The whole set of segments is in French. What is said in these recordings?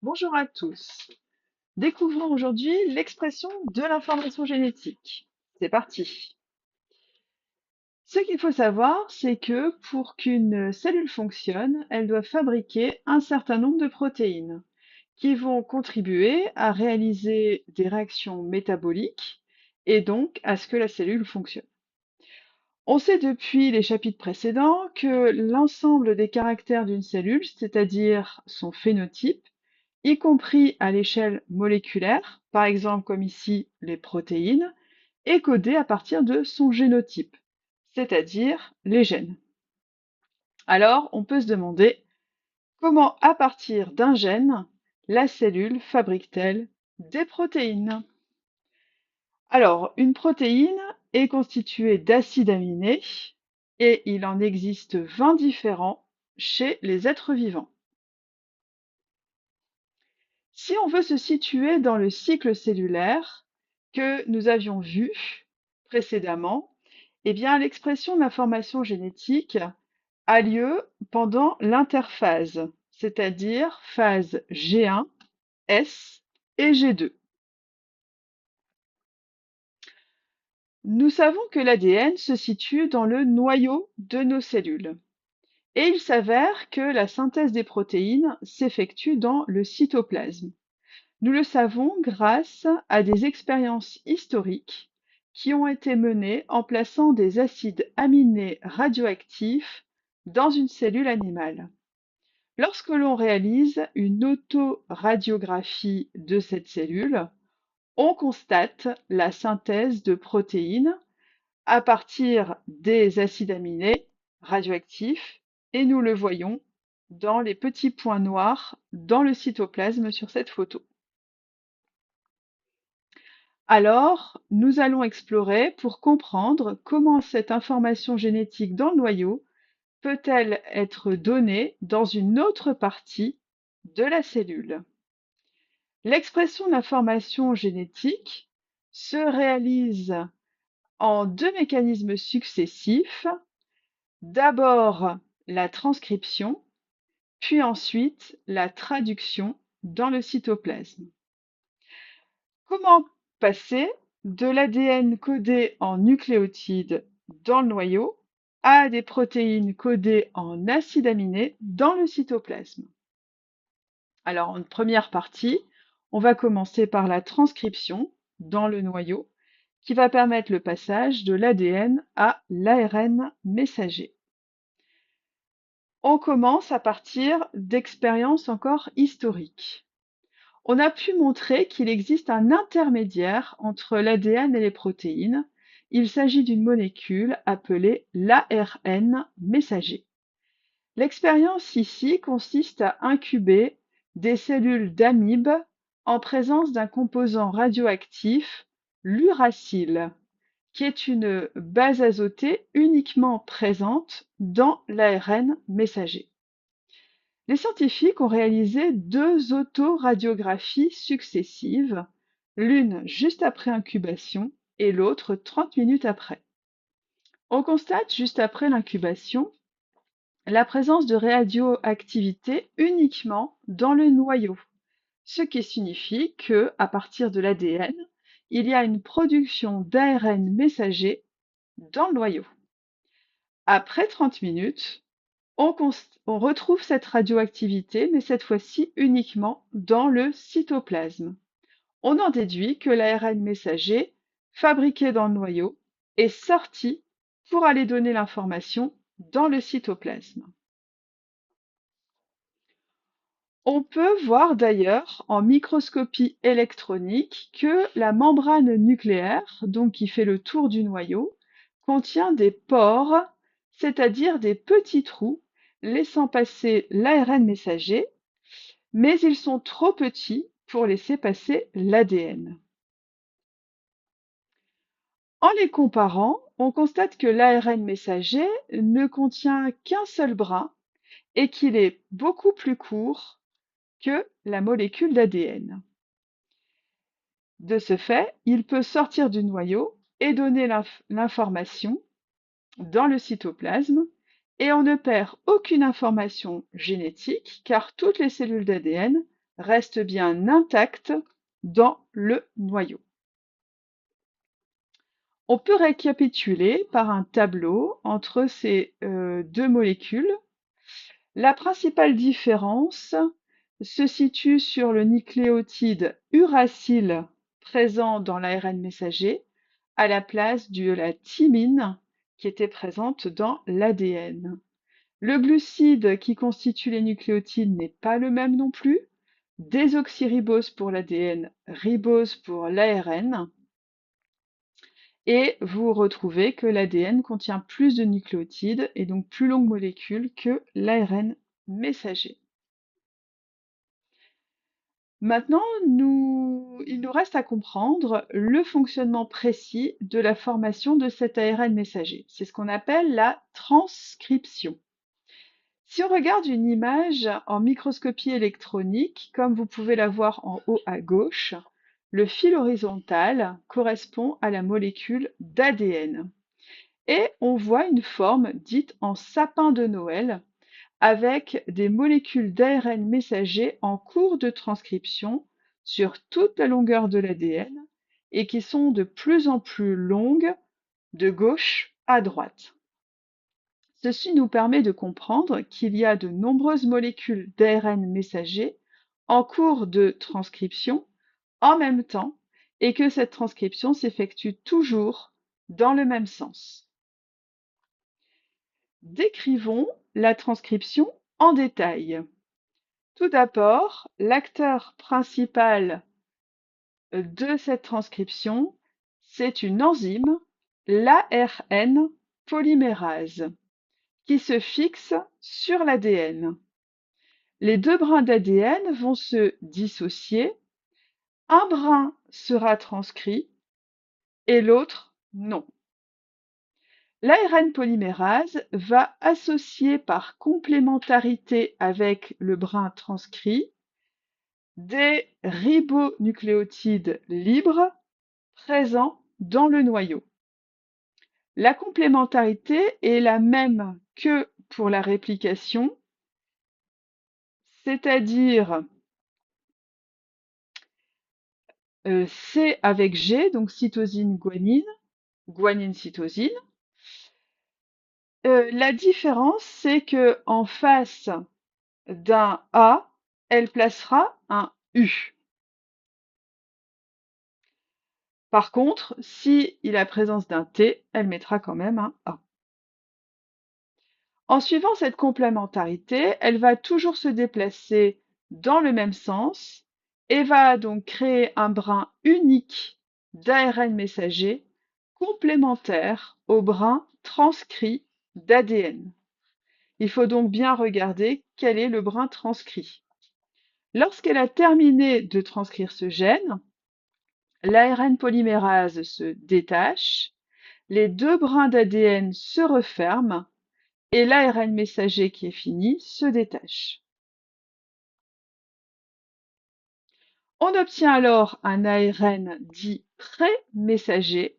Bonjour à tous. Découvrons aujourd'hui l'expression de l'information génétique. C'est parti. Ce qu'il faut savoir, c'est que pour qu'une cellule fonctionne, elle doit fabriquer un certain nombre de protéines qui vont contribuer à réaliser des réactions métaboliques et donc à ce que la cellule fonctionne. On sait depuis les chapitres précédents que l'ensemble des caractères d'une cellule, c'est-à-dire son phénotype, y compris à l'échelle moléculaire, par exemple comme ici les protéines, est codé à partir de son génotype, c'est-à-dire les gènes. Alors, on peut se demander comment, à partir d'un gène, la cellule fabrique-t-elle des protéines? Alors, une protéine est constituée d'acides aminés et il en existe 20 différents chez les êtres vivants. Si on veut se situer dans le cycle cellulaire que nous avions vu précédemment, eh bien l'expression d'information génétique a lieu pendant l'interphase, c'est-à-dire phase G1, S et G2. Nous savons que l'ADN se situe dans le noyau de nos cellules. Et il s'avère que la synthèse des protéines s'effectue dans le cytoplasme. Nous le savons grâce à des expériences historiques qui ont été menées en plaçant des acides aminés radioactifs dans une cellule animale. Lorsque l'on réalise une autoradiographie de cette cellule, on constate la synthèse de protéines à partir des acides aminés radioactifs et nous le voyons dans les petits points noirs dans le cytoplasme sur cette photo. Alors, nous allons explorer pour comprendre comment cette information génétique dans le noyau peut-elle être donnée dans une autre partie de la cellule. L'expression d'information génétique se réalise en deux mécanismes successifs. D'abord la transcription, puis ensuite la traduction dans le cytoplasme. Comment passer de l'ADN codé en nucléotides dans le noyau à des protéines codées en acides aminés dans le cytoplasme? Alors, en première partie, on va commencer par la transcription dans le noyau qui va permettre le passage de l'ADN à l'ARN messager. On commence à partir d'expériences encore historiques. On a pu montrer qu'il existe un intermédiaire entre l'ADN et les protéines. Il s'agit d'une molécule appelée l'ARN messager. L'expérience ici consiste à incuber des cellules d'amibes en présence d'un composant radioactif, l'uracile, qui est une base azotée uniquement présente dans l'ARN messager. Les scientifiques ont réalisé deux autoradiographies successives, l'une juste après incubation et l'autre 30 minutes après. On constate juste après l'incubation la présence de radioactivité uniquement dans le noyau, ce qui signifie que, à partir de l'ADN, il y a une production d'ARN messager dans le noyau. Après 30 minutes, on retrouve cette radioactivité, mais cette fois-ci uniquement dans le cytoplasme. On en déduit que l'ARN messager, fabriqué dans le noyau, est sorti pour aller donner l'information dans le cytoplasme. On peut voir d'ailleurs en microscopie électronique que la membrane nucléaire, donc qui fait le tour du noyau, contient des pores, c'est-à-dire des petits trous laissant passer l'ARN messager, mais ils sont trop petits pour laisser passer l'ADN. En les comparant, on constate que l'ARN messager ne contient qu'un seul brin et qu'il est beaucoup plus court que la molécule d'ADN. De ce fait, il peut sortir du noyau et donner l'information dans le cytoplasme et on ne perd aucune information génétique car toutes les cellules d'ADN reste bien intacte dans le noyau. On peut récapituler par un tableau entre ces deux molécules. La principale différence se situe sur le nucléotide uracile présent dans l'ARN messager à la place de la thymine qui était présente dans l'ADN. Le glucide qui constitue les nucléotides n'est pas le même non plus. Désoxyribose pour l'ADN, ribose pour l'ARN. Et vous retrouvez que l'ADN contient plus de nucléotides et donc plus longues molécules que l'ARN messager. Maintenant, il nous reste à comprendre le fonctionnement précis de la formation de cet ARN messager. C'est ce qu'on appelle la transcription. Si on regarde une image en microscopie électronique, comme vous pouvez la voir en haut à gauche, le fil horizontal correspond à la molécule d'ADN. Et on voit une forme dite en sapin de Noël, avec des molécules d'ARN messager en cours de transcription sur toute la longueur de l'ADN et qui sont de plus en plus longues de gauche à droite. Ceci nous permet de comprendre qu'il y a de nombreuses molécules d'ARN messager en cours de transcription en même temps et que cette transcription s'effectue toujours dans le même sens. Décrivons la transcription en détail. Tout d'abord, l'acteur principal de cette transcription, c'est une enzyme, l'ARN polymérase, qui se fixe sur l'ADN. Les deux brins d'ADN vont se dissocier, un brin sera transcrit et l'autre non. L'ARN polymérase va associer par complémentarité avec le brin transcrit des ribonucléotides libres présents dans le noyau. La complémentarité est la même que pour la réplication, c'est-à-dire C avec G, donc cytosine-guanine, guanine-cytosine. La différence, c'est que en face d'un A, elle placera un U. Par contre, si il a présence d'un T, elle mettra quand même un A. En suivant cette complémentarité, elle va toujours se déplacer dans le même sens et va donc créer un brin unique d'ARN messager complémentaire au brin transcrit d'ADN. Il faut donc bien regarder quel est le brin transcrit. Lorsqu'elle a terminé de transcrire ce gène, l'ARN polymérase se détache, les deux brins d'ADN se referment et l'ARN messager qui est fini se détache. On obtient alors un ARN dit pré-messager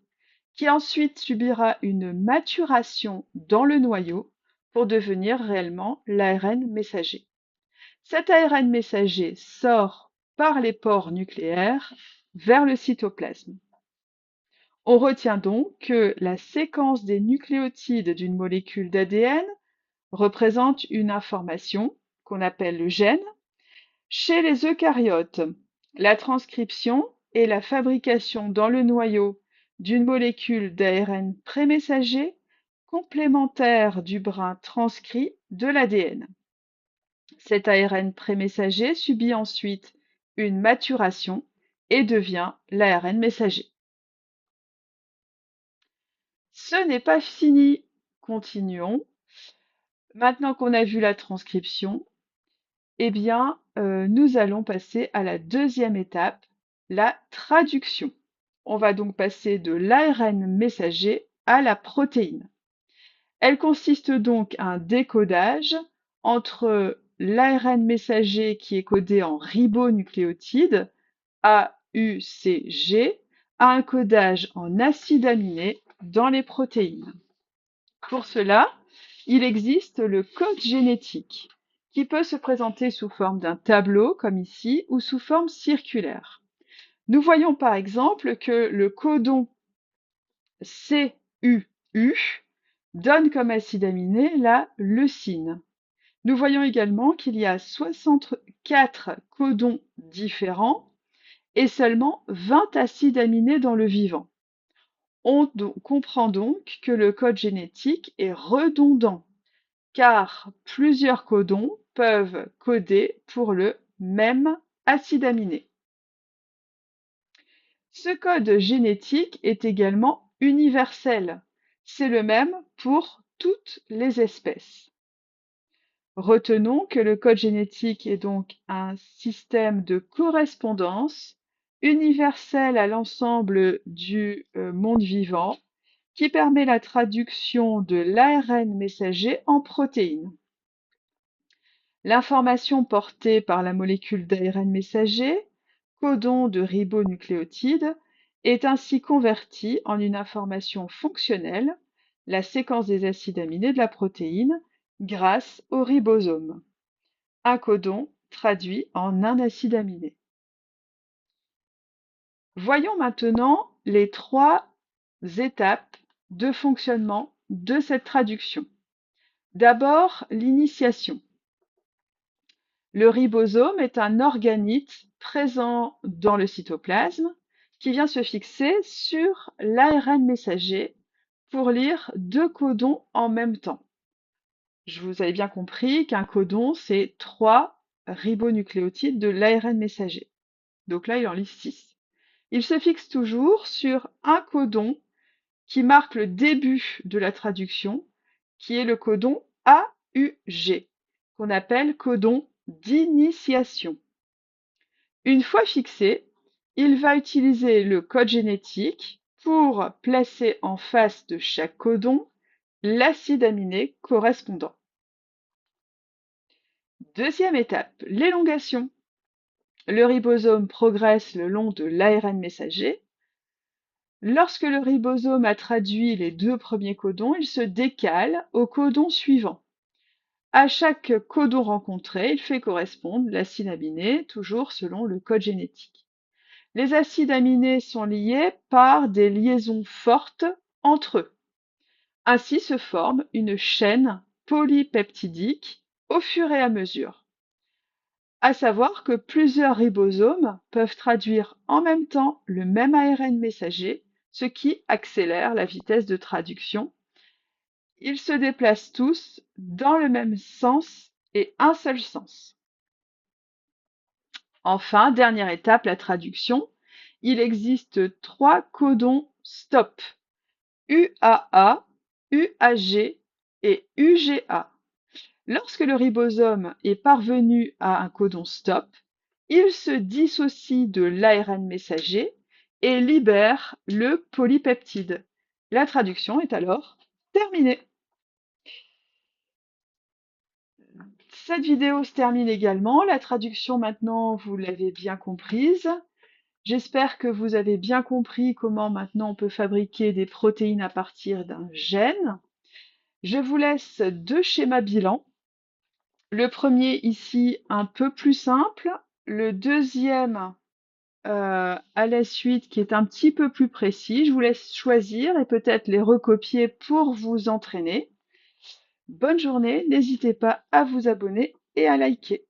qui ensuite subira une maturation dans le noyau pour devenir réellement l'ARN messager. Cet ARN messager sort par les pores nucléaires vers le cytoplasme. On retient donc que la séquence des nucléotides d'une molécule d'ADN représente une information qu'on appelle le gène. Chez les eucaryotes, la transcription est la fabrication dans le noyau d'une molécule d'ARN prémessager complémentaire du brin transcrit de l'ADN. Cet ARN prémessager subit ensuite une maturation et devient l'ARN messager. Ce n'est pas fini. Continuons. Maintenant qu'on a vu la transcription, eh bien, nous allons passer à la deuxième étape, la traduction. On va donc passer de l'ARN messager à la protéine. Elle consiste donc à un décodage entre l'ARN messager qui est codé en ribonucléotides, AUCG, à un codage en acides aminés dans les protéines. Pour cela, il existe le code génétique qui peut se présenter sous forme d'un tableau, comme ici, ou sous forme circulaire. Nous voyons par exemple que le codon CUU donne comme acide aminé la leucine. Nous voyons également qu'il y a 64 codons différents et seulement 20 acides aminés dans le vivant. On comprend donc que le code génétique est redondant, car plusieurs codons peuvent coder pour le même acide aminé. Ce code génétique est également universel. C'est le même pour toutes les espèces. Retenons que le code génétique est donc un système de correspondance universel à l'ensemble du monde vivant qui permet la traduction de l'ARN messager en protéines. L'information portée par la molécule d'ARN messager, codon de ribonucléotide, est ainsi convertie en une information fonctionnelle, la séquence des acides aminés de la protéine, grâce au ribosome. Un codon traduit en un acide aminé. Voyons maintenant les 3 étapes de fonctionnement de cette traduction. D'abord, l'initiation. Le ribosome est un organite présent dans le cytoplasme qui vient se fixer sur l'ARN messager pour lire 2 codons en même temps. Vous avez bien compris qu'un codon, c'est 3 ribonucléotides de l'ARN messager. Donc là, il en lit 6. Il se fixe toujours sur un codon qui marque le début de la traduction, qui est le codon AUG, qu'on appelle codon d'initiation. Une fois fixé, il va utiliser le code génétique pour placer en face de chaque codon l'acide aminé correspondant. Deuxième étape, l'élongation. Le ribosome progresse le long de l'ARN messager. Lorsque le ribosome a traduit les 2 premiers codons, il se décale au codon suivant. À chaque codon rencontré, il fait correspondre l'acide aminé, toujours selon le code génétique. Les acides aminés sont liés par des liaisons fortes entre eux. Ainsi se forme une chaîne polypeptidique au fur et à mesure. À savoir que plusieurs ribosomes peuvent traduire en même temps le même ARN messager, ce qui accélère la vitesse de traduction. Ils se déplacent tous dans le même sens et un seul sens. Enfin, dernière étape, la traduction. Il existe 3 codons stop, UAA, UAG et UGA. Lorsque le ribosome est parvenu à un codon stop, il se dissocie de l'ARN messager et libère le polypeptide. La traduction est alors terminée. Cette vidéo se termine également. La traduction maintenant, vous l'avez bien comprise. J'espère que vous avez bien compris comment maintenant on peut fabriquer des protéines à partir d'un gène. Je vous laisse 2 schémas bilans. Le premier ici un peu plus simple, le deuxième à la suite qui est un petit peu plus précis. Je vous laisse choisir et peut-être les recopier pour vous entraîner. Bonne journée, n'hésitez pas à vous abonner et à liker.